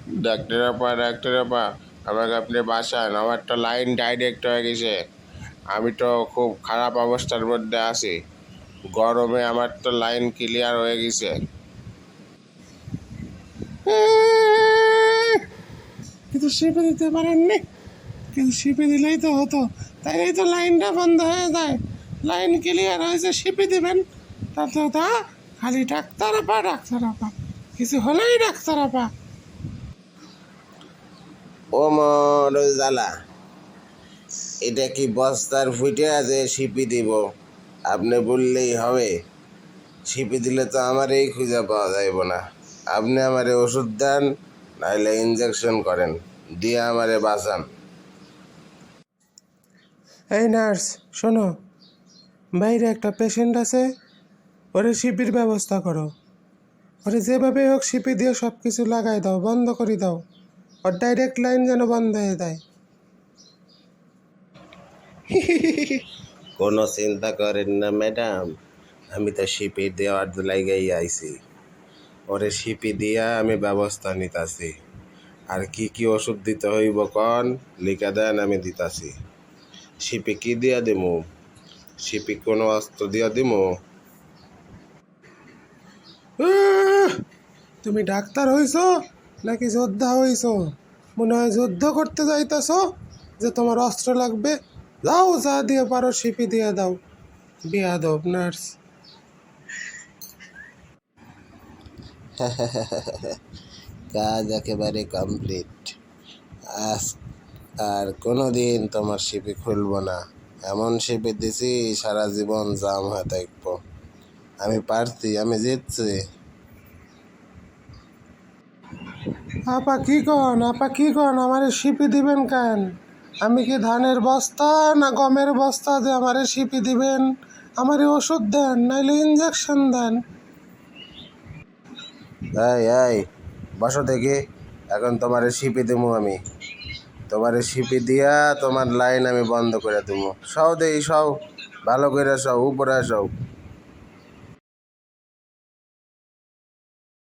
Doctor আপা, আমাকে আপনি বাঁচান। আমার তো লাইন ডাইরেক্ট হয়ে গেছে। আমি তো খুব খারাপ অবস্থার মধ্যে আছি। গরমে আমার তো লাইন ক্লিয়ার হয়ে গেছে। কিন্তু শিপে দিতে পারেননি। কিন্তু শিপে দিলেই তো হতো, তাইলেই তো লাইনটা বন্ধ হয়ে যায়। লাইন ক্লিয়ার হয়েছে, শিপে দিবেন। তা খালি ডাক্তার আপা, কিছু হলেই ডাক্তার আপা। ও মোর জ্বালা, এটা কি বস্তার ফুটে আছে সিপি দিব? আপনি বললেই হবে? সিপি দিলে তো আমারই খুঁজে পাওয়া যাইব না। আপনি আমারে ওষুধ দেন, নাইলে ইঞ্জেকশন করেন, দিয়ে আমারে বাঁচান। এই নার্স, শোনো, বাইরে একটা পেশেন্ট আছে, ওরে শিপির ব্যবস্থা করো। ওরে যেভাবে হোক শিপি দিয়ে সব কিছু লাগাই দাও, বন্ধ করে দাও। ওর ডাইরেক্ট লাইন যেন বন্ধ হয়ে যায়। কোনো চিন্তা করেন না ম্যাডাম, আমি তো সিপি দেওয়ার লাইগাই আইছি। ওরে সিপি দিয়া আমি ব্যবস্থা নিতাছি। আর কি কি ওষুধ দিতে হইব কন, লিখা দেন, আমি দিতাছি। সিপি কি দিয়া দিমু? সিপি কোনো অস্ত্র দিয়া দিমু? তুমি ডাক্তার হইছো নাকি যোদ্ধা হইছো? মনে হয় যুদ্ধ করতে যাইতাছো যে তোমার অস্ত্র লাগবে। যাও, যা দিয়ে পারো শিপি দিয়ে দাও। বিয়াদব নার্স। কাজ একেবারে কমপ্লিট। আজ আর কোনো দিন তোমার সিপি খুলব না। এমন সিপি দিছি সারা জীবন জাম হয়ে থাকবো। আমি পারছি, আমি জিতছি। আপা কি কন আমারে শিপি দিবেন কেন? আমি কি ধানের বস্তা না গমের বস্তা যে আমারে শিপি দিবেন? আমারে ওষুধ দেন, নাইলে ইঞ্জেকশন দেন। এই এই, বসো দেখি। এখন তোমারে সিপি দেবো আমি। তোমারে সিপি দিয়া তোমার লাইন আমি বন্ধ করে দেবো। সও দেই, সও ভালো করে, সও উপরে সও।